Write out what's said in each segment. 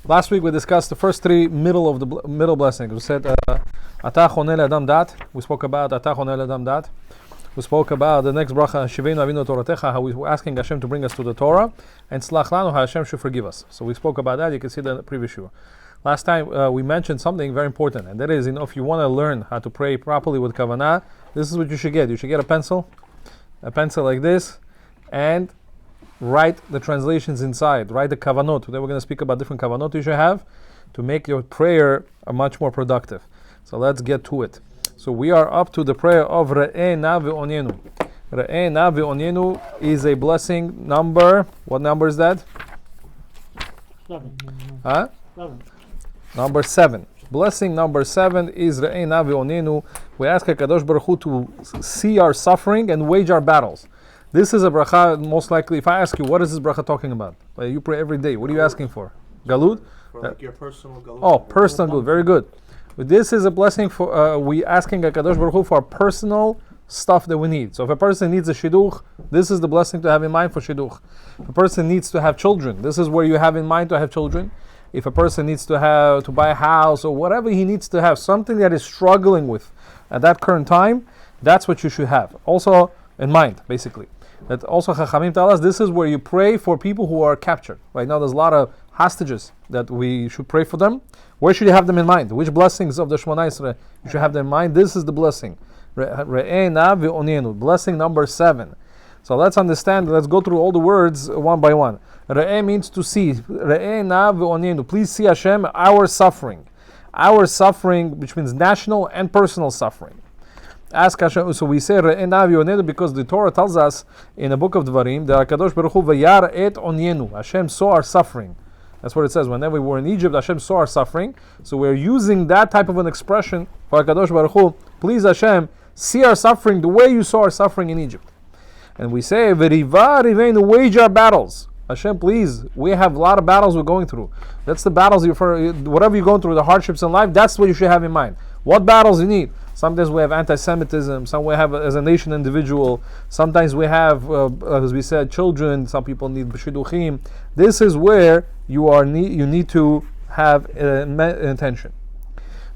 Last week we discussed the first three middle blessings. We said Atah choneh le'adam dat. We spoke about Atah choneh le'adam dat. We spoke about the next bracha, Shiveinu Avinu Toratecha, how we were asking Hashem to bring us to the Torah, and Slach Lanu, how Hashem should forgive us. So we spoke about that. You can see the previous shiur. Last time we mentioned something very important, and that is, if you want to learn how to pray properly with kavanah, this is what you should get. You should get a pencil like this, and write the translations inside. Write the kavanot. Today we're going to speak about different kavanot you should have to make your prayer much more productive. So let's get to it. So we are up to the prayer of Re'eh na ve'onyenu. Re'eh na ve'onyenu is a blessing number. What number is that? 7. Huh? 7. Number 7. Blessing number 7 is Re'eh na ve'onyenu. We ask HaKadosh Baruch Hu to see our suffering and wage our battles. This is a bracha, most likely. If I ask you, what is this bracha talking about? You pray every day. What are you asking for? Galut? For like your personal galut. Oh, personal galut. Very good. This is a blessing for we asking HaKadosh Baruch Hu for personal stuff that we need. So if a person needs a shidduch, this is the blessing to have in mind for shidduch. If a person needs to have children, this is where you have in mind to have children. If a person needs to buy a house or whatever he needs to have, something that is struggling with at that current time, that's what you should have. Also in mind, basically. That also Chachamim tell us this is where you pray for people who are captured. Right now there's a lot of hostages that we should pray for them. Where should you have them in mind? Which blessings of the Shemoneh Esreh you should have them in mind? This is the blessing. Re'eh na ve'onyenu. Blessing number 7. So let's understand, let's go through all the words one by one. Re'eh means to see. Re'eh na ve'onyenu. Please see Hashem, our suffering. Our suffering, which means national and personal suffering. Ask Hashem. So we say Re'eh na ve'onyenu because the Torah tells us in the book of Dvarim that HaKadosh Baruch Hu v'yar et onyenu. Hashem saw our suffering. That's what it says. Whenever we were in Egypt, Hashem saw our suffering. So we're using that type of an expression for HaKadosh Baruch Hu. Please Hashem, see our suffering the way you saw our suffering in Egypt. And we say, V'riva riveinu, wage our battles. Hashem, please, we have a lot of battles we're going through. That's the battles, whatever you're going through, the hardships in life, that's what you should have in mind. What battles you need? Sometimes we have anti-Semitism, some we have as a nation individual, sometimes we have, as we said, children, some people need shidduchim. This is where you need to have intention.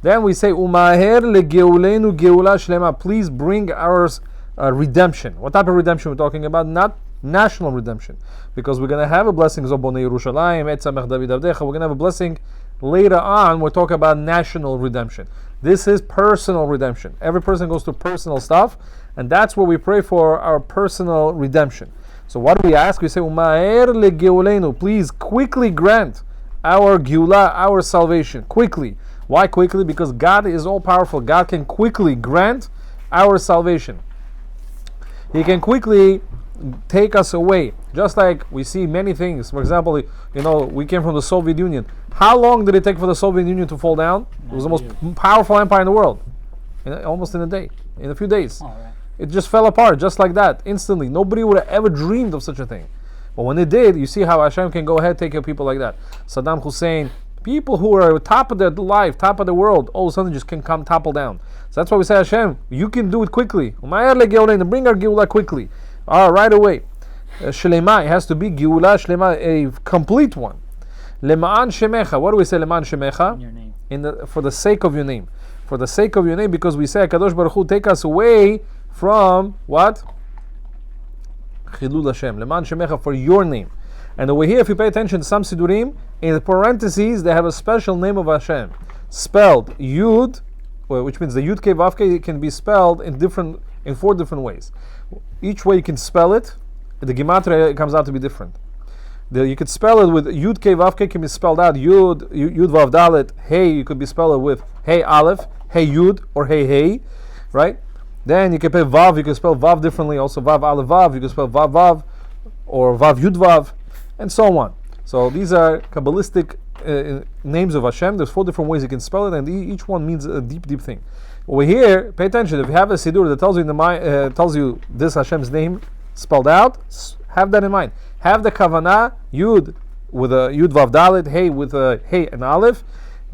Then we say, Umaher legeulenu geula shlema, please bring our redemption. What type of redemption we're talking about? Not national redemption, because we're going to have a blessing, Zobonei Yerushalayim, Et Samech David Avdecha. We're going to have a blessing later on. We're talking about national redemption. This is personal redemption. Every person goes through personal stuff, and that's where we pray for our personal redemption. So what do we ask? We say, Umaer legeulenu, please quickly grant our geula, our salvation. Quickly. Why quickly? Because God is all powerful. God can quickly grant our salvation. He can quickly take us away. Just like we see many things. For example, we came from the Soviet Union. How long did it take for the Soviet Union to fall down? It was the most powerful empire in the world. Almost in a day. In a few days. Oh, right. It just fell apart just like that, instantly. Nobody would have ever dreamed of such a thing. But when it did, you see how Hashem can go ahead and take care of people like that. Saddam Hussein, people who are top of their life, top of the world, all of a sudden just can come topple down. So that's why we say, Hashem, you can do it quickly. Bring our Geula quickly. Right away. Shlema, it has to be Geula Shlema, a complete one. Lema'an Shemecha. What do we say, Lema'an Shemecha? Your name. For the sake of your name. For the sake of your name, because we say, HaKadosh Baruch Hu, take us away from what? Chilul Hashem. Lema'an Shemecha, for your name. And over here, if you pay attention to some Sidurim, in the parentheses, they have a special name of Hashem. Spelled Yud, which means the Yud Kei Vav Kei can be spelled in 4 different ways. Each way you can spell it, the gematria comes out to be different. You could spell it with Yud Kei Vav Kei, can be spelled out Yud Vav Dalet. Hey, you could be spelled with Hey Aleph, Hey Yud, or Hey, right? Then you can pay Vav, you can spell Vav differently. Also Vav Aleph Vav, you can spell Vav Vav, or Vav Yud Vav, and so on. So these are Kabbalistic names of Hashem. There's 4 different ways you can spell it, and each one means a deep, deep thing. Over here, pay attention. If you have a Siddur that tells you this Hashem's name spelled out, have that in mind. Have the Kavanah, Yud with a Yud Vav Dalet, Hey with a Hey and Aleph,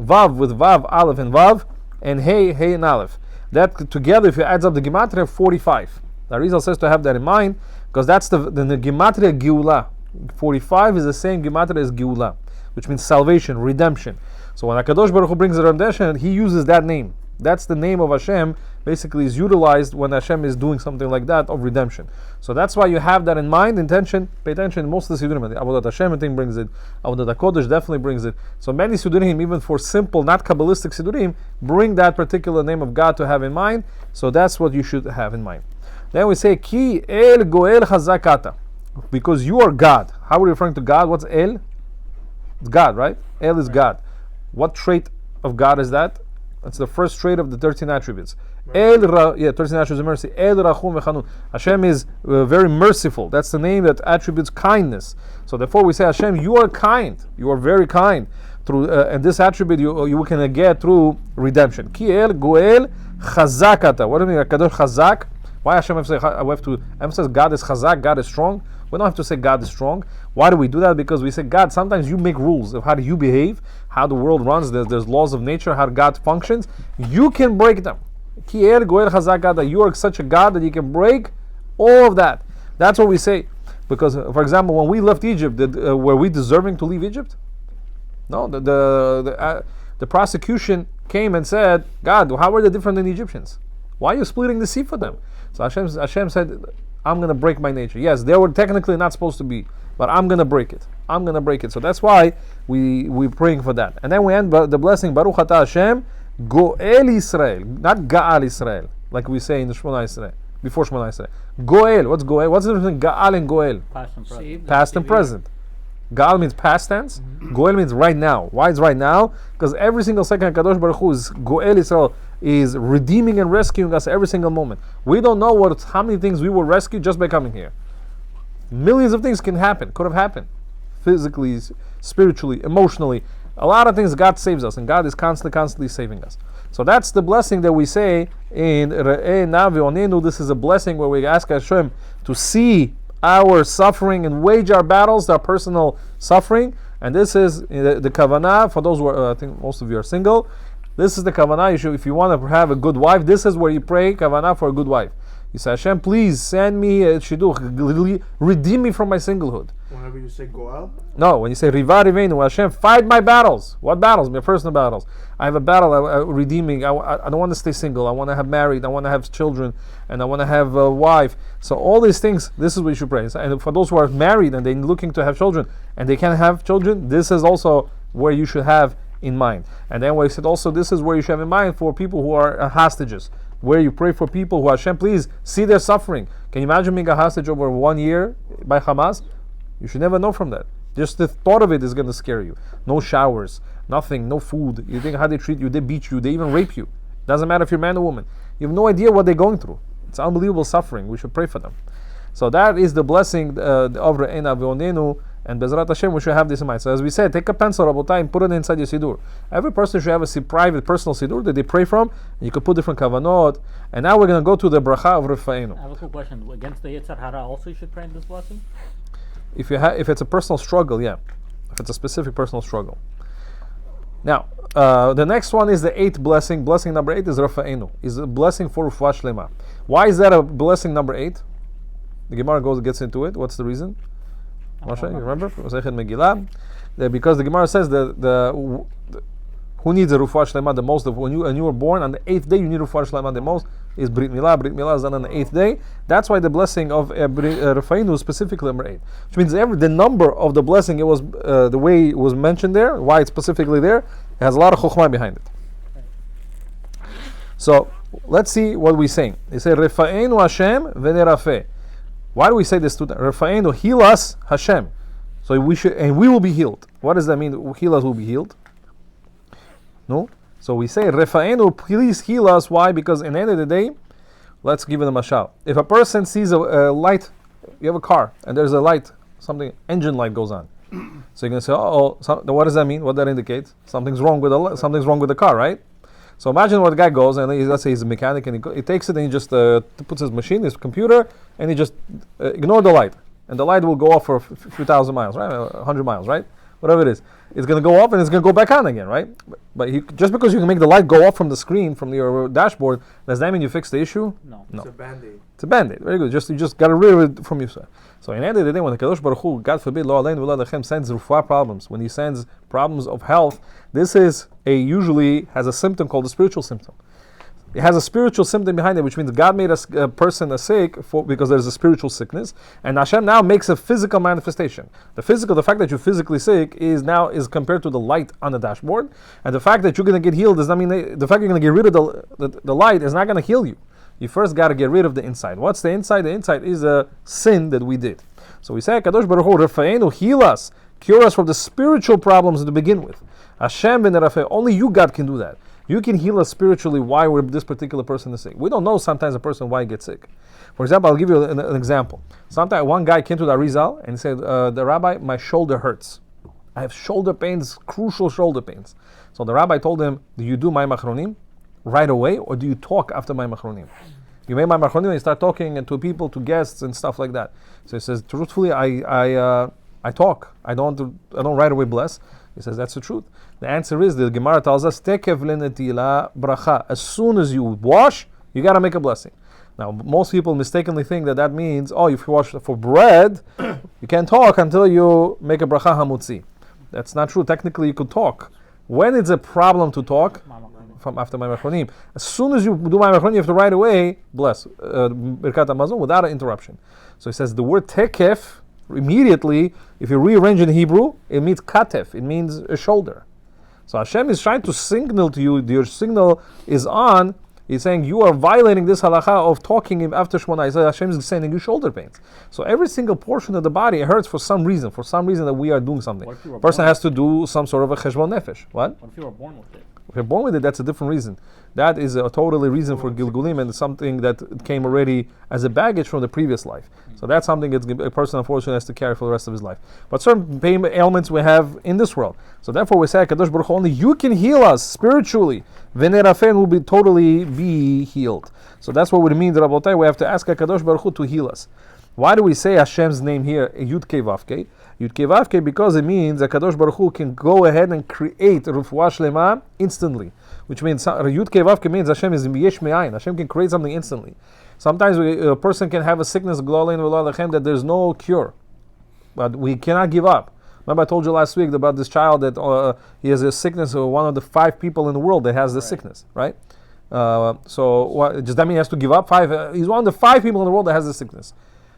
Vav with Vav, Aleph and Vav, and Hey and Aleph. That together, if you adds up the Gematria, 45. The Arizal says to have that in mind, because that's the Gematria Geula. 45 is the same Gematria as Geula. which means salvation, redemption. So when HaKadosh Baruch Hu brings the redemption, he uses that name. That's the name of Hashem, basically is utilized when Hashem is doing something like that of redemption. So that's why you have that in mind, intention, pay attention. Most of the Sidurim, the Avodat Hashem thing brings it, Avodat HaKodesh definitely brings it. So many Sidurim, even for simple, not Kabbalistic Sidurim, bring that particular name of God to have in mind. So that's what you should have in mind. Then we say, Ki El Goel Chazakata, because you are God. How are we referring to God? What's El? It's God, right? El is God. What trait of God is that? That's the first trait of the 13 attributes. 13 attributes of mercy. El Rachum V'Chanun. Hashem is very merciful. That's the name that attributes kindness. So therefore we say, Hashem, you are kind. You are very kind. Through and this attribute you can get through redemption. Ki El Goel Chazakata. What do you mean? Kadosh Chazak. Why Hashem have to emphasize God is Chazak, God is strong? We don't have to say God is strong. Why do we do that? Because we say, God, sometimes you make rules of how do you behave, how the world runs, there's laws of nature, how God functions. You can break them. You are such a God that you can break all of that. That's what we say. Because, for example, when we left Egypt, were we deserving to leave Egypt? No, the prosecution came and said, God, how are they different than the Egyptians? Why are you splitting the sea for them? So Hashem said, I'm going to break my nature. Yes, they were technically not supposed to be, but I'm going to break it. I'm going to break it. So that's why we're praying for that. And then we end the blessing, Baruch Atah Hashem, Goel Israel, not Ga'al Israel, like we say in the Shemoneh Esreh, before Shemoneh Esreh. Goel, what's Goel? What's the difference between Ga'al and Goel? Past and present. Past and present. Ga'al means past tense. Goel means right now. Why is right now? Because every single second Kadosh Baruch Hu is Goel Israel, is redeeming and rescuing us every single moment. We don't know how many things we will rescue just by coming here. Millions of things could have happened. Physically, spiritually, emotionally. A lot of things God saves us, and God is constantly saving us. So that's the blessing that we say in Re'eh Na Ve'onenu. This is a blessing where we ask Hashem to see our suffering and wage our battles, our personal suffering. And this is the kavanah for those who are, I think most of you are single. This is the kavanah. If you want to have a good wife, this is where you pray kavanah for a good wife. You say, Hashem, please send me a shidduch, redeem me from my singlehood. Whenever you say goel? No, when you say riva rivenu, Hashem, fight my battles. What battles? My personal battles. I have a battle redeeming. I don't want to stay single. I want to have married. I want to have children, and I want to have a wife. So all these things, this is what you should pray. And for those who are married and they're looking to have children and they can't have children, this is also where you should have in mind. And then we said also this is where you should have in mind for people who are hostages, where you pray for people who Hashem, please see their suffering. Can you imagine being a hostage over 1 year by Hamas? You should never know from that. Just the thought of it is going to scare you. No showers, nothing, no food. You think how they treat you, they beat you, they even rape you. Doesn't matter if you're man or woman. You have no idea what they're going through. It's unbelievable suffering. We should pray for them. So that is the blessing of Re'eh Na Ve'onenu, and Bezrat Hashem we should have this in mind. So as we said, take a pencil, Rabotai, and put it inside your Siddur. Every person should have a private personal Siddur that they pray from, and you could put different kavanot. And now we're going to go to the bracha of Refa'enu. I have a quick question. Against the Yetzer Hara also you should pray in this blessing? If it's a personal struggle, yeah. If it's a specific personal struggle. Now, the next one is the 8th blessing. Blessing number 8 is Refa'enu. Is a blessing for Refuah Shlema. Why is that a blessing number 8? The Gemara gets into it. What's the reason? Moshe, you remember? Because the Gemara says that who needs a Refuah Shlema the most? When you were born on the 8th day, you need Refuah Shlema the most. Is Brit Milah. Brit Milah is done on the 8th day. That's why the blessing of Refa'enu is specifically number 8. Which means the number of the blessing, it was the way it was mentioned there, why it's specifically there, it has a lot of chokhmah behind it. So let's see what we're saying. They say Refa'enu Hashem v'nerafeh. Why do we say this to them? Refa'enu, heal us, Hashem. So we will be healed. What does that mean? Heal us, will be healed. No? So we say, Refa'enu, please heal us. Why? Because in the end of the day, let's give it a mashal. If a person sees a light, you have a car, and there's a light, engine light goes on. So you're going to say, what does that mean? What that indicates? Something's wrong with the car, right? So imagine what the guy goes, and let's say he's a mechanic, and he takes it, and he just puts his machine, his computer, and he just ignore the light. And the light will go off for a few thousand miles, right? 100 miles, right? Whatever it is. It's going to go off and it's going to go back on again, right? But just because you can make the light go off from the screen, from your dashboard, does that mean you fix the issue? No. It's a Band-Aid. It's a Band-Aid. Very good. You just got to rid of it from yourself. So in the end of the day, when the Kadosh Baruch Hu, God forbid, Lo Aleinu V'Lo Alechem, sends refuah problems, when He sends problems of health, this is usually has a symptom called a spiritual symptom. It has a spiritual symptom behind it, which means God made a person sick because there's a spiritual sickness, and Hashem now makes a physical manifestation. The fact that you're physically sick is compared to the light on the dashboard, and the fact that you're going to get healed does not mean the fact you're going to get rid of the light is not going to heal you. You first got to get rid of the inside. What's the inside? The inside is a sin that we did. So we say, Kadosh Baruch Hu, Rafa'enu, heal us, cure us from the spiritual problems to begin with. Hashem ben Rafa'e, only you, God, can do that. You can heal us spiritually why this particular person is sick. We don't know sometimes a person why he gets sick. For example, I'll give you an example. Sometimes one guy came to the Arizal and said, the rabbi, my shoulder hurts. I have shoulder pains, crucial shoulder pains. So the rabbi told him, do you do Mayim Achronim right away, or do you talk after Mayim Achronim? You make Mayim Achronim and you start talking to people, to guests and stuff like that. So he says, truthfully, I talk. I don't right away bless. He says, that's the truth. The answer is, the Gemara tells us, Tekev lenetila bracha. As soon as you wash, you got to make a blessing. Now, most people mistakenly think that means, if you wash for bread, you can't talk until you make a bracha hamutzi. That's not true. Technically, you could talk. When it's a problem to talk, from after Mayim Achronim. As soon as you do Mayim Achronim, you have to right away bless Birkat Hamazon without an interruption. So he says the word tekef, immediately, if you rearrange in Hebrew, it means katef. It means a shoulder. So Hashem is trying to signal to you, your signal is on. He's saying you are violating this halacha of talking after Shemoneh Esreh. Hashem is sending you shoulder pains. So every single portion of the body hurts for some reason that we are doing something. A person has to do some sort of a cheshbon nefesh. What if you were born with it? If you're born with it, that's a different reason. That is a totally reason for Gilgulim, and something that came already as a baggage from the previous life. So that's something that a person unfortunately has to carry for the rest of his life. But certain pain ailments we have in this world. So therefore we say, Kadosh Baruch Hu, only you can heal us spiritually. Venerafen will totally be healed. So that's what we mean, Rabotai. We have to ask Kadosh Baruch Hu to heal us. Why do we say Hashem's name here, Yud Kei Vav Kei? Yud Kei Vav Kei, because it means that Kadosh Baruch Hu can go ahead and create Refuah Shlema instantly. Which means Yud Kei Vav Kei means Hashem is Yesh Me'ayin. Hashem can create something instantly. Sometimes a person can have a sickness, that there's no cure. But we cannot give up. Remember I told you last week about this child that he has a sickness, one of the 5 people in the world that has this sickness, right? So does that mean he has to give up? He's one of the 5 people in the world that has this sickness.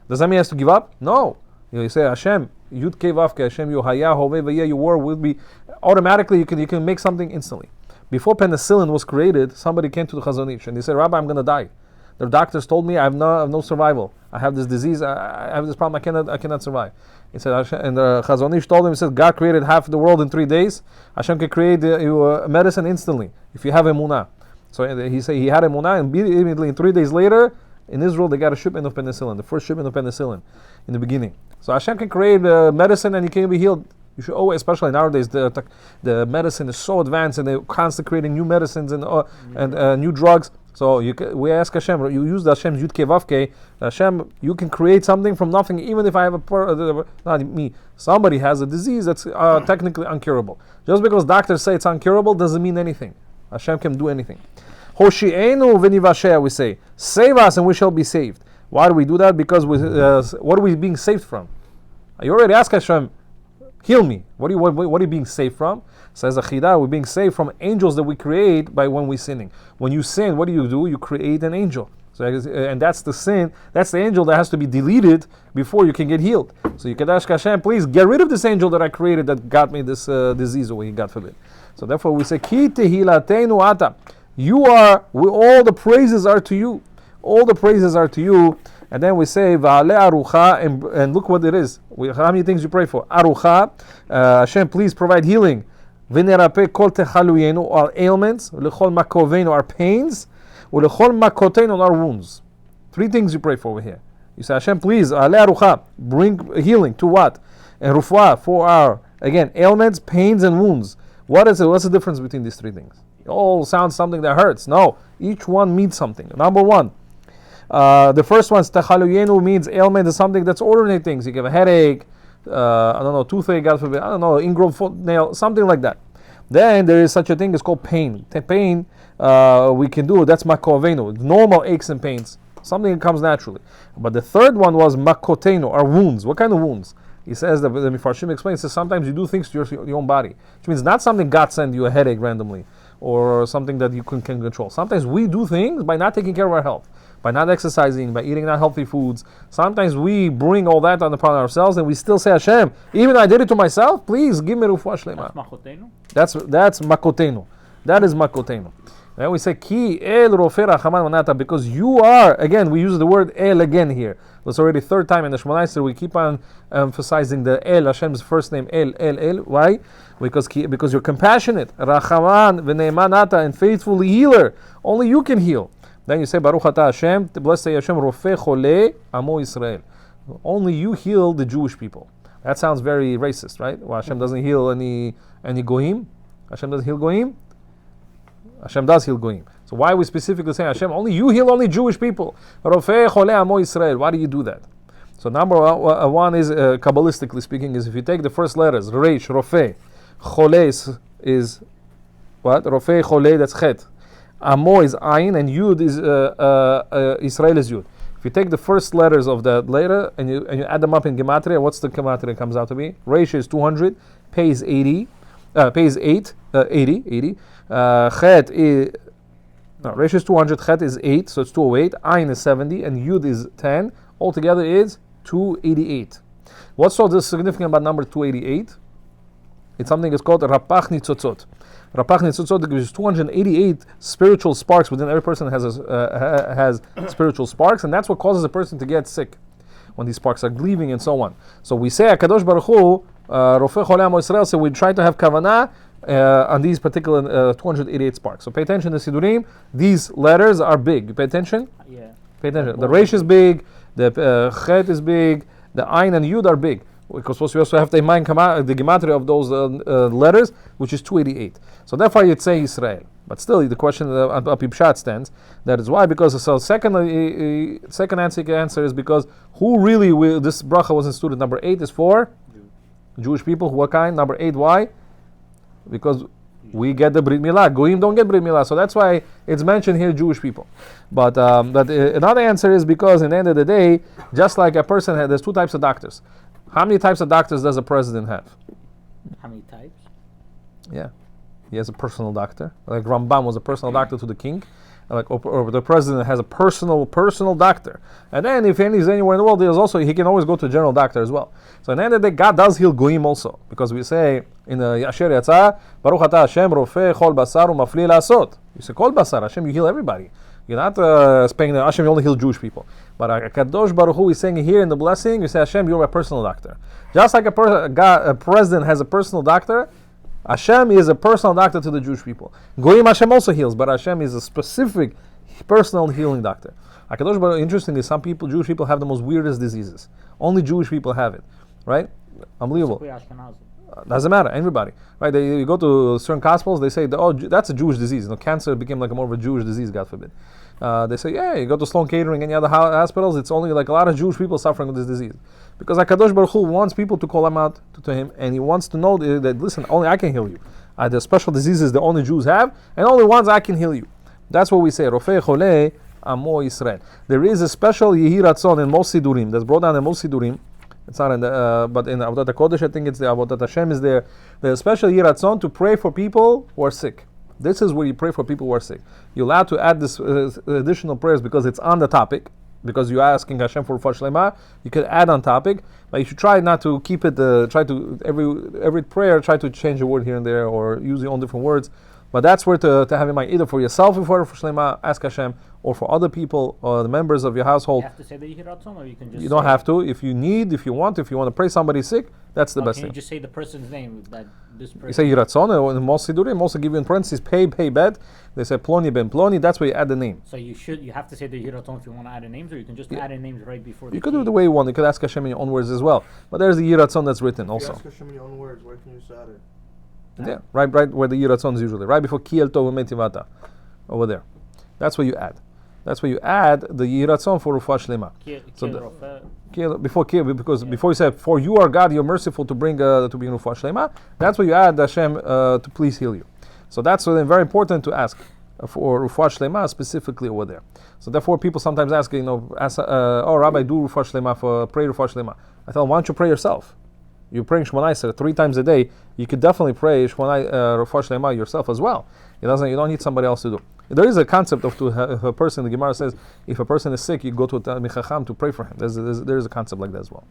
Does that mean he has to give up? No. You say, Hashem, Yud Kei Vav Kei, Hashem, you Hayah, Hoveh, Vayeh, your word will be, automatically you can make something instantly. Before penicillin was created, somebody came to the Chazon Ish and they said, Rabbi, I'm going to die. The doctors told me I have no survival. I have this disease, I have this problem, I cannot survive. He said, and the Chazon Ish told him, he said, God created half the world in 3 days. Hashem can create medicine instantly if you have emunah. So he said he had emunah, and immediately in 3 days later, in Israel, they got a shipment of penicillin, the first shipment of penicillin in the beginning. So Hashem can create medicine and you can be healed. You should always, especially nowadays, the medicine is so advanced and they're constantly creating new medicines and new drugs. So we ask Hashem, you use the Hashem's Yud Kei Vav Kei, Hashem, you can create something from nothing, even if I have not me, somebody has a disease that's technically uncurable. Just because doctors say it's uncurable doesn't mean anything. Hashem can do anything. Hoshi'enu v'nivasheh, we say, save us and we shall be saved. Why do we do that? Because what are we being saved from? You already asked Hashem, heal me. What are you being saved from? Says Achidah, we're being saved from angels that we create by when we're sinning. When you sin, what do? You create an angel. So, and that's the sin, that's the angel that has to be deleted before you can get healed. So you can ask Hashem, please get rid of this angel that I created that got me this disease away, God forbid. So therefore we say, Ki tehilatenu ata. All the praises are to you. All the praises are to you. And then we say, Va'ale arucha, and look what it is. How many things you pray for? Arucha, Hashem, please provide healing. V'nerape kol techaluyenu, our ailments. L'chol makovenu, our pains. U'lechol makotenu, our wounds. 3 things you pray for over here. You say, Hashem, please, Ale arucha, bring healing to what? And rufuah, for our, again, ailments, pains, and wounds. What's the difference between these 3 things? It all sounds something that hurts. No, each one means something. Number 1, the first one, techaluyenu, means ailment is something that's ordinary things. You have a headache, toothache, God forbid, ingrown foot nail, something like that. Then there is such a thing as called pain. Pain, we can do, that's makovenu, normal aches and pains. Something that comes naturally. But the third one was makoteno, our wounds. What kind of wounds? He says that the Mefarshim explains that sometimes you do things to your own body, which means not something God sent you a headache randomly or something that you can control. Sometimes we do things by not taking care of our health, by not exercising, by eating not healthy foods. Sometimes we bring all that upon ourselves and we still say, Hashem, even I did it to myself, please give me refuah shlema. That's makotenu. That is makotenu. Then we say, Ki el rofe rachaman manata, because you are, again, we use the word el again here. That's already third time in the Shemoneh Esreh. We keep on emphasizing the el, Hashem's first name, el. Why? Because you're compassionate, rachaman v'ne'emanata, and faithful healer. Only you can heal. Then you say, Baruch atah Hashem, blessed say Hashem, rofe chole amo Yisrael. Only you heal the Jewish people. That sounds very racist, right? Well, Hashem doesn't heal any goyim. Hashem doesn't heal goyim. Hashem does heal goyim. So why are we specifically saying Hashem? Only you heal only Jewish people. Rofei chole amo Yisrael. Why do you do that? So number one is Kabbalistically speaking is if you take the first letters Reish, Rofei, Chole is what? Rofei chole, that's Chet. Amo is Ayin and Yud is Israel is Yud. If you take the first letters of that letter and you add them up in Gematria, what's the Gematria comes out to be? Reish is 200, Pei is 80, Pei is 80. Chet is Reish is 200, Chet is 8, so it's 208. Ayin is 70, and Yud is 10. Altogether is 288. What's so significant about number 288? It's something that's called Rapach Nitzotzot. Rapach Nitzotzot gives 288 spiritual sparks within every person that has spiritual sparks, and that's what causes a person to get sick when these sparks are leaving and so on. So we say HaKadosh Baruch Hu, Rofei Chole Amo Yisrael, so we try to have kavanah on these particular 288 sparks. So pay attention to Sidurim. These letters are big. Pay attention. Yeah. Pay attention. The Reish is big. The Chet is big. The Ayin and Yud are big. Because we also have the gematria of those letters, which is 288. So therefore you'd say Israel. But still, the question of Pshat stands. That is why. Because so second answer is because who really this bracha was instituted. Number 8 is for Jewish people. What kind? Number 8. Why? Because we get the Brit Milah. Goyim don't get Brit Milah. So that's why it's mentioned here, Jewish people. But another answer is because in the end of the day, just like a person there's two types of doctors. How many types of doctors does a president have? How many types? Yeah. He has a personal doctor. Like Rambam was a personal doctor to the king. Or the president has a personal doctor. And then if he's anywhere in the world, he can always go to a general doctor as well. So in the end of the day, God does heal goyim also. Because we say in the Asher Yatzah, Baruch atah Hashem rofei chol basar umafli la'asot. You say kol basar, Hashem, you heal everybody. You're not saying that Hashem, you only heal Jewish people. But Kadosh Baruch Hu is saying here in the blessing, you say Hashem, you're a personal doctor. Just like a president has a personal doctor, Hashem is a personal doctor to the Jewish people. Goyim Hashem also heals, but Hashem is a specific personal healing doctor. HaKadosh Baruch Hu, interestingly, some people, Jewish people, have the most weirdest diseases. Only Jewish people have it, right? Unbelievable. Doesn't matter, everybody, right? You go to certain gospels, they say, that's a Jewish disease. Cancer became like more of a Jewish disease, God forbid. They say, yeah, you go to Sloan Kettering, any other hospitals, it's only like a lot of Jewish people suffering with this disease. Because HaKadosh Baruch Hu wants people to call him out to him, and he wants to know that, listen, only I can heal you. The special diseases the only Jews have, and only ones I can heal you. That's what we say, Rofei Chole Amo Yisrael. There is a special Yehi Ratzon in most Sidurim, that's brought down in most Sidurim. It's not in the, but in Avodat HaKodesh, I think it's the Avodat Hashem is there. There's a special Yehi Ratzon to pray for people who are sick. This is where you pray for people who are sick. You're allowed to add this additional prayers because it's on the topic. Because you're asking Hashem for refuah shlema, you could add on topic, but you should try not to keep it. Try to every prayer try to change a word here and there, or use your own different words. But that's where to have in mind either for yourself refuah shlema, ask Hashem, or for other people or the members of your household. You have to say the Yehi Ratzon, or you can just. You don't have to. If you want to pray somebody sick, that's the best thing. Can you just say the person's name that this person? You say Yehi Ratzon, and most Sidurim also give you in parentheses pay bet. They say Ploni ben Ploni. That's where you add the name. So you have to say the Yehi Ratzon if you want to add in names, or you can just add in names right before. You could do it the way you want. You could ask Hashem in your own words as well. But there's the Yehi Ratzon that's written also. If you ask Hashem in your own words, why can you say it? Yeah, right where the Yehi Ratzon is usually. Right before Ki El Tov U'Metivata. Over there. That's where you add. That's where you add the Yehi Ratzon for Refuah Shlema. Before you say, for you are God, you're merciful to bring Refuah Shlema, that's where you add Hashem to please heal you. So that's very important to ask. for Rufuat Shlema specifically over there. So therefore, people sometimes ask, oh, Rabbi, do Rufuat Shlema pray Rufuat Shlema. I tell them, why don't you pray yourself? You're praying Shemoneh Esreh 3 times a day. You could definitely pray Rufuat Shlema yourself as well. You don't need somebody else to do. There is a concept of if a person, the Gemara says, if a person is sick, you go to a Talmid Chacham to pray for him. There is a concept like that as well.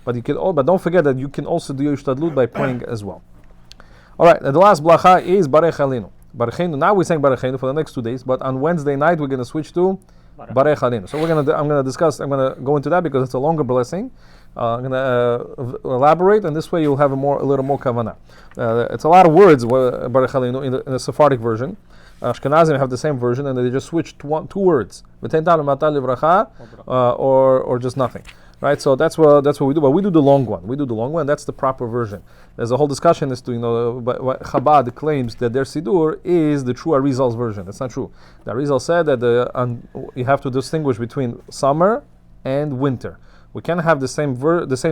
But but don't forget that you can also do Ishtadlut by praying as well. All right, the last bracha is Barech Aleinu. Now we're saying Barech Aleinu for the next 2 days, but on Wednesday night we're going to switch to Barech Aleinu. So I'm going to go into that because it's a longer blessing. I'm going to elaborate, and this way you'll have a little more kavanah. It's a lot of words, Barech Aleinu, in the Sephardic version. Ashkenazim have the same version, and they just switched 2 words, or just nothing. Right, so that's what we do. But we do the long one. That's the proper version. There's a whole discussion as to Chabad claims that their Siddur is the true Arizal's version. That's not true. The Arizal said that you have to distinguish between summer and winter. We can have the same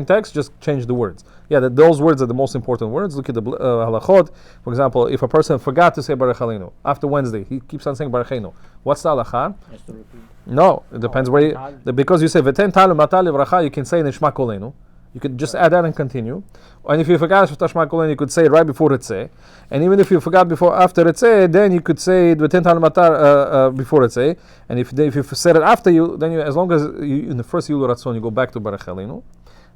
text, just change the words. Yeah, those words are the most important words. Look at the halachot. For example, if a person forgot to say Barech Aleinu after Wednesday, he keeps on saying Barech Aleinu. What's the halacha? No, it depends because you say V'ten talu matal livracha, you can say Nishma Kolenu. You could just add that and continue. And if you forgot Tashma Kolenu, you could say it right before Ritzeh. And even if you forgot after Ritzeh, then you could say V'ten talu matar before Ritzeh. And if you said it after then as long as in the first Yulu Ratzon, you go back to Barech Aleinu.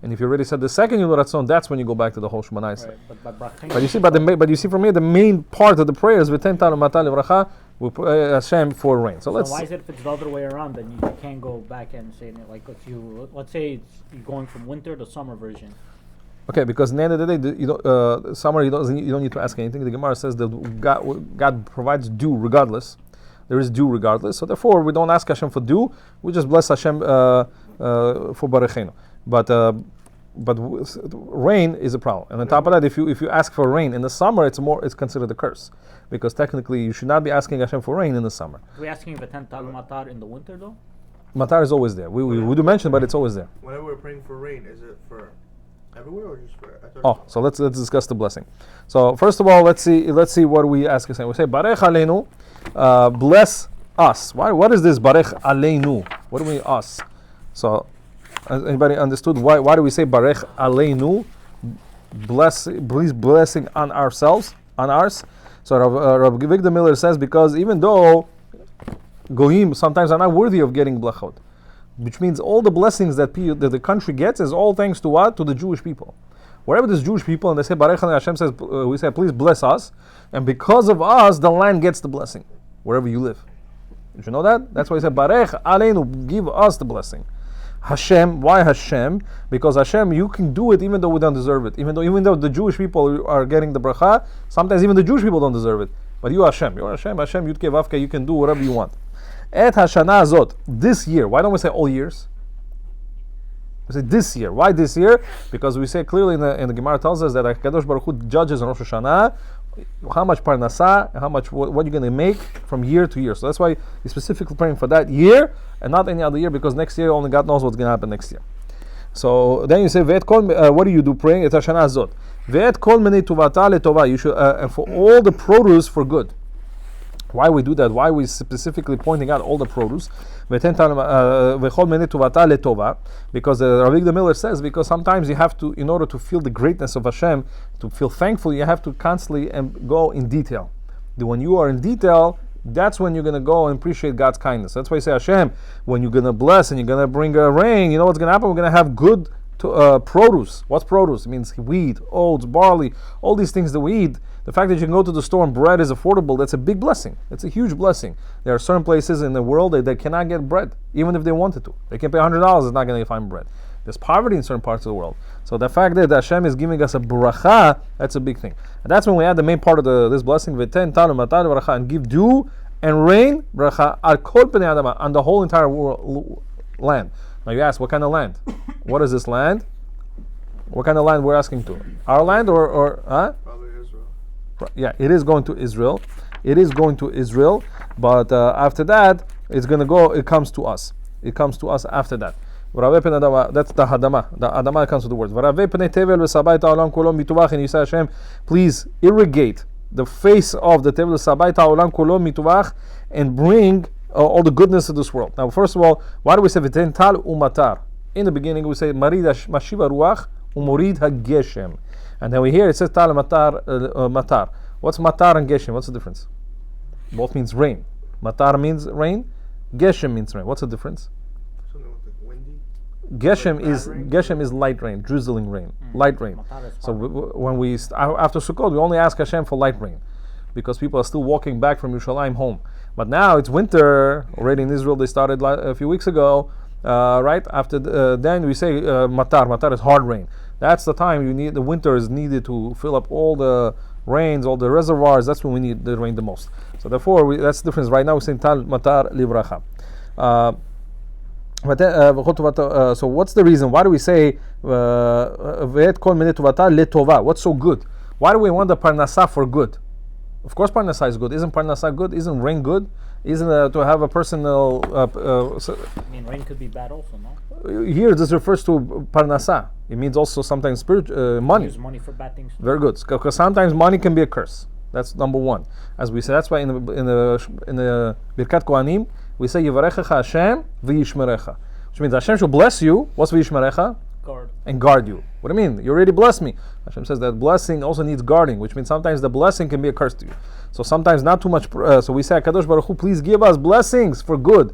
And if you already said the second Yulu Ratzon, that's when you go back to the whole Shemoneh Esreh. Right, but you see from here, the main part of the prayer is V'ten talu matal livracha. We pray Hashem for rain. So why is it if it's the other way around? Then you can't go back and say it like let's say you're going from winter to summer version. Okay, because at the end of the day, summer you don't need to ask anything. The Gemara says that God provides dew regardless. There is dew regardless. So therefore, we don't ask Hashem for dew. We just bless Hashem for Barechenu. But rain is a problem. And on top of that, if you ask for rain in the summer, it's considered a curse. Because technically you should not be asking Hashem for rain in the summer. Are we asking V'ten talu matar in the winter though? Matar is always there. We do mention, but it's always there. Whenever we're praying for rain, is it for everywhere or just for? So let's discuss the blessing. So first of all, let's see what we ask Hashem. We say Barech Aleinu, bless us. What is this Barech Aleinu? What do we us? So anybody understood why do we say Barech Aleinu? Please blessing on ourselves, on ours. So Rabbi Victor Miller says because even though Goyim sometimes are not worthy of getting blachot, which means all the blessings that the country gets is all thanks to what? To the Jewish people. Wherever there's Jewish people and they say Barech Aleinu, Hashem says, we say please bless us, and because of us the land gets the blessing wherever you live. Did you know that? That's why he said Barech Aleinu, give us the blessing. Hashem, why Hashem? Because Hashem, you can do it even though we don't deserve it. Even though the Jewish people are getting the bracha, sometimes even the Jewish people don't deserve it. But you Hashem, Hashem, Yudke Vavke, you can do whatever you want. Et Hashana Azot, this year. Why don't we say all years? We say this year. Why this year? Because we say clearly in the Gemara tells us that HaKadosh Baruch Hu judges on Rosh Hashanah how much parnasah and how much what you're going to make from year to year. So that's why he's specifically praying for that year and not any other year, because next year only God knows what's going to happen next year. So then you say what do you do praying? Et Hashana Azot. Ve'et kol menei tuvata letova. You should and for all the produce for good. Why we do that? Why we specifically pointing out all the produce? Because Rabbi Miller says, because sometimes you have to, in order to feel the greatness of Hashem, to feel thankful, you have to constantly go in detail. When you are in detail, that's when you're going to go and appreciate God's kindness. That's why you say, Hashem, when you're going to bless and you're going to bring rain, you know what's going to happen? We're going to have good produce. What's produce? It means wheat, oats, barley, all these things that we eat. The fact that you can go to the store and bread is affordable, that's a big blessing. It's a huge blessing. There are certain places in the world that they cannot get bread, even if they wanted to. They can pay $100, it's not going to find bread. There's poverty in certain parts of the world. So the fact that Hashem is giving us a bracha, that's a big thing. And that's when we add the main part of this blessing, and give dew and rain, bracha, on the whole entire land. Now you ask, what kind of land? What is this land? What kind of land we're asking to? Our land or Probably Israel. Yeah, it is going to Israel. It is going to Israel, but after that, it's going to go. It comes to us. It comes to us after that. That's the Hadama. The Hadama comes with the words. And you say, Hashem, please irrigate the face of the Tevel Sabayit Ha'olam Kulo Mituvach and bring all the goodness of this world. Now, first of all, why do we say V'ten Tal Umatar? In the beginning, we say Marid Mashiva Ruach Umorid HaGeshem. And then we hear it says Tal Matar. Matar. What's Matar and Geshem? What's the difference? Both means rain. Matar means rain. Geshem means rain. What's the difference? Something with like windy. Geshem is light rain, drizzling rain, light rain. So when we after Sukkot, we only ask Hashem for light rain, because people are still walking back from Yerushalayim home. But now it's winter already in Israel. They started a few weeks ago, right? After then we say matar. Matar is hard rain. That's the time you need. The winter is needed to fill up all the rains, all the reservoirs. That's when we need the rain the most. So therefore, that's the difference. Right now we're saying tal matar livracha. So what's the reason? Why do we say what's so good? Why do we want the parnasa for good? Of course parnasa is good. Isn't parnasa good? Isn't rain good? Isn't to have a personal... rain could be bad also, no? Here this refers to parnasa. It means also sometimes money. Use money for bad things. Very good. Because sometimes money can be a curse. That's number one. As we say, that's why in the Birkat Kohanim, we say Yivarechecha Hashem v'yishmerecha, which means Hashem should bless you. What's v'yishmerecha? Guard. And guard you. What do you mean? You already blessed me. Hashem says that blessing also needs guarding, which means sometimes the blessing can be a curse to you. So sometimes not too much. So we say, HaKadosh Baruch Hu, please give us blessings for good.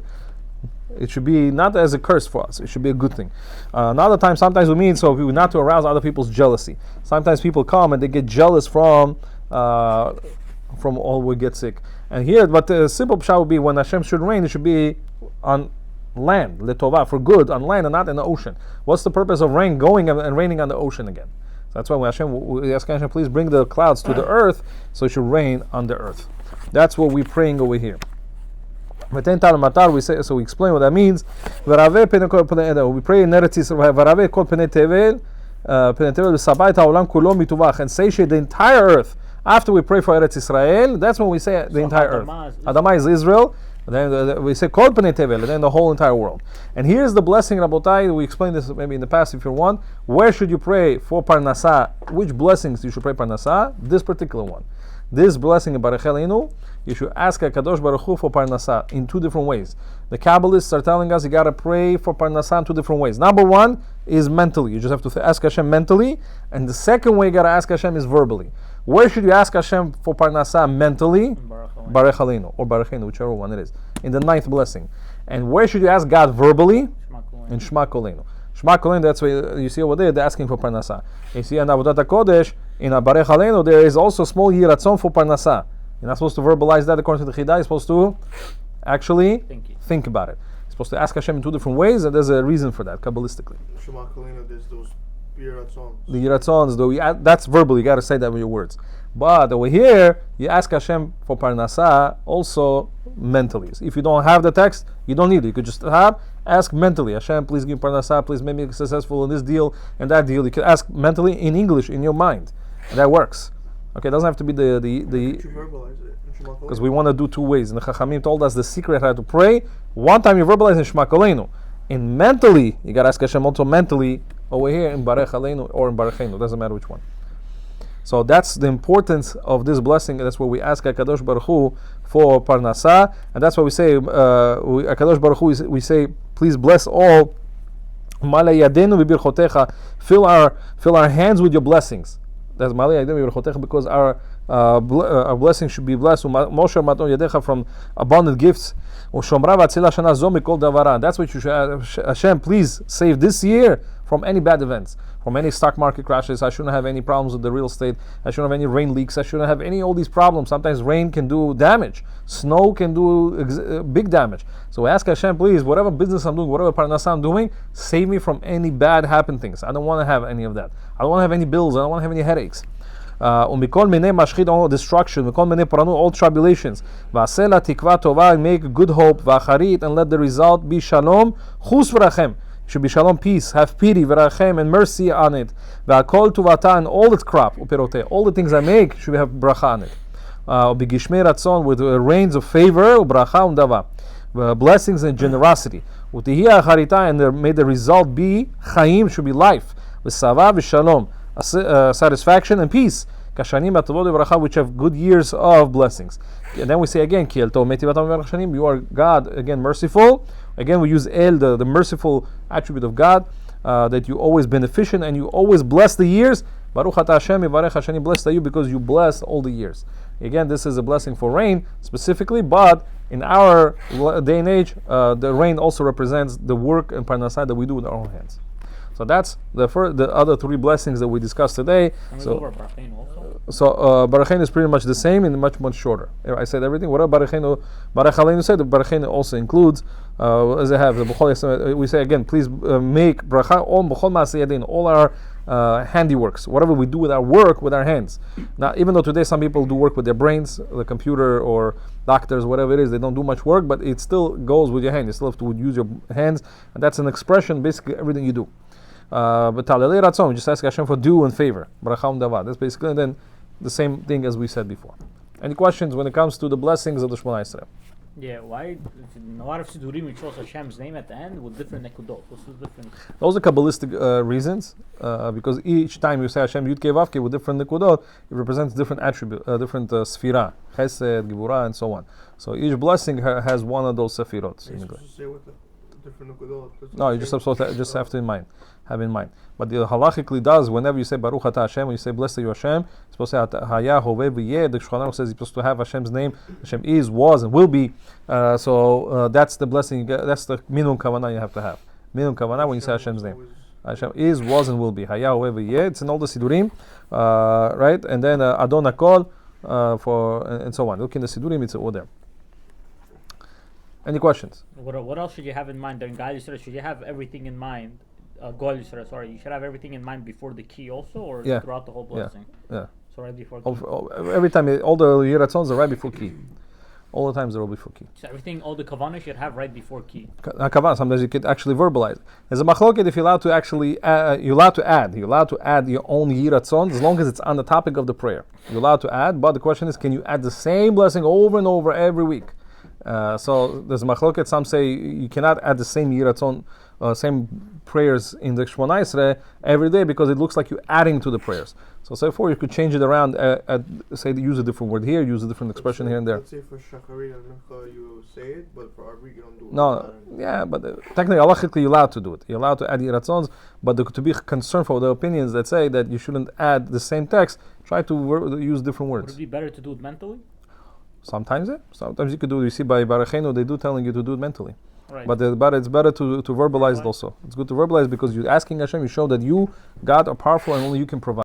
It should be not as a curse for us. It should be a good thing. Another time, sometimes we mean so we not to arouse other people's jealousy. Sometimes people come and they get jealous from all we get sick. And here, but the simple pshat would be when Hashem should rain, it should be on land, letova, for good, on land and not in the ocean. What's the purpose of rain going and raining on the ocean again? So that's why when we ask Hashem, please bring the clouds to the earth, so it should rain on the earth. That's what we're praying over here. We say, so we explain what that means. We pray in Eretz Yisrael, and satiate the entire earth. After we pray for Eretz Yisrael, that's when we say the entire earth. Adama is Israel. Then we say Kol Pnei Tevel, and then the whole entire world. And here's the blessing, Rabotai. We explained this maybe in the past if you want. Where should you pray for Parnasa? Which blessings you should pray Parnasa? This particular one. This blessing in Baruch Eloheinu, you should ask HaKadosh Baruch Hu for Parnasa in two different ways. The Kabbalists are telling us you got to pray for Parnasa in two different ways. Number one is mentally. You just have to ask Hashem mentally. And the second way you got to ask Hashem is verbally. Where should you ask Hashem for Parnasa mentally? Baruch Eloheinu or Baruch Eloheinu, whichever one it is. In the ninth blessing. And where should you ask God verbally? In Shema Koleinu. Shema Koleinu, that's why you see over there, they're asking for Parnasa. You see in Avodat HaKodesh, in Baruch Eloheinu, there is also small Yiratzon for Parnasa. You're not supposed to verbalize that according to the Chidah. You're supposed to actually think about it. You're supposed to ask Hashem in two different ways, and there's a reason for that, Kabbalistically. Shema Koleinu, there's those Yiratzons. The Yiratzons, that's verbal, you got to say that with your words. But over here, you ask Hashem for Parnasa also mentally. So if you don't have the text, you don't need it. You could just ask mentally. Hashem, please give me Parnasa, please make me successful in this deal and that deal. You can ask mentally in English, in your mind. And that works. Okay, it doesn't have to be the because we want to do two ways. And the Chachamim told us the secret how to pray. One time you verbalize in Shema Koleinu. And mentally, you got to ask Hashem also mentally over here in Baruch Aleinu or in Baruch Einu. Doesn't matter which one. So that's the importance of this blessing. That's where we ask HaKadosh Baruch Hu for Parnasa. And that's why we say, HaKadosh Baruch Hu, we say, please bless all. Mala yadenu b'birchotecha. Fill our hands with your blessings. That's Mala yadenu b'birchotecha, because our blessing should be blessed. Moshe maton yadecha, from abundant gifts. That's what you should. Hashem, please save this year from any bad events, from any stock market crashes. I shouldn't have any problems with the real estate. I shouldn't have any rain leaks. I shouldn't have all these problems. Sometimes rain can do damage. Snow can do big damage. So we ask Hashem, please, whatever business I'm doing, whatever parnasa I'm doing, save me from any bad happen things. I don't want to have any of that. I don't want to have any bills. I don't want to have any headaches. All destruction, all tribulations. Make good hope, and let the result be shalom, should be shalom, peace, have pity, and mercy on it. And all its crop, all the things I make should have bracha on it. With rains of favor, blessings and generosity. And may the result be chaim, should be life. Satisfaction and peace. kashanim atavod v'bracha, which have good years of blessings. And then we say again, ki el tov meti v'atam v'rachashanim, you are God, again merciful. Again we use el, the merciful attribute of God, that you always beneficent and you always bless the years. Baruch atah Hashem yivarech hashani, blessed are you because you bless all the years. Again, this is a blessing for rain specifically, but in our day and age, the rain also represents the work and parnasah that we do with our own hands. So that's the other three blessings that we discussed today. So Baracheinu is pretty much the same and much shorter. I said everything. What about Baracheinu? Barachaleinu said. Baracheinu also includes, as I have the we say again, please make bracha on b'chol ma'aseh yadin, all our handiworks, whatever we do with our work, with our hands. Now, even though today some people do work with their brains, the computer or doctors, whatever it is, they don't do much work, but it still goes with your hand. You still have to use your hands, and that's an expression, basically everything you do. But talelei ratzon, just ask Hashem for due and favor. Bracha dava. That's basically then the same thing as we said before. Any questions when it comes to the blessings of the Shemoneh Esreh? Yeah, why in a lot of Sidurim it shows Hashem's name at the end with different nekudot? What's the difference? Those are Kabbalistic reasons, because each time you say Hashem Yud Kei Vav Kei with different nekudot, it represents different attribute, different sfira, chesed, gevurah, and so on. So each blessing has one of those sefirot. You're supposed to say what the different nekudot. No, you just supposed to just have in mind. But the halachically does, whenever you say Baruch Atah Hashem, when you say Blessed are you Hashem, you're supposed to say Haya Hoveh V'yeh. The Shulchan Aruch says you're supposed to have Hashem's name. Hashem is, was, and will be. So that's the blessing. That's the minimum kavanah you have to have. Minimum kavanah when you say Hashem's name. Hashem is, was, and will be. Haya Hoveh V'yeh. It's in all the Sidurim, right? And then Adon Hakol for and so on. Look in the Sidurim, it's all there. Any questions? What else should you have in mind during Gal Yisrael? Should you have everything in mind? Gal Yisrael, sorry. You should have everything in mind before the key also, or throughout the whole blessing? Yeah. So right before key. Every time, all the Yiratzons are right before key. All the times they're all before key. So everything, all the kavanah should have right before key. Kavanah, sometimes you could actually verbalize. There's a machloket if you're allowed to actually, you're allowed to add. You're allowed to add your own Yiratzon as long as it's on the topic of the prayer. You're allowed to add, but the question is, can you add the same blessing over and over every week? So there's a machloket. Some say you cannot add the same Yiratzon, same prayers in the Shemoneh Esreh every day because it looks like you're adding to the prayers. So therefore you could change it around, say use a different word here, use a different expression here and there. Let's say for Shacharit and Mincha you say it, but for Arvit you don't do it. No, yeah, but technically, halachically, you're allowed to do it. You're allowed to add Yiratzons, but to be concerned for the opinions that say that you shouldn't add the same text, try to use different words. Would it be better to do it mentally? Sometimes you could do it. You see by Baracheinu, they do telling you to do it mentally. Right. But it's better to verbalize it also. It's good to verbalize because you're asking Hashem, you show that you, God, are powerful and only you can provide.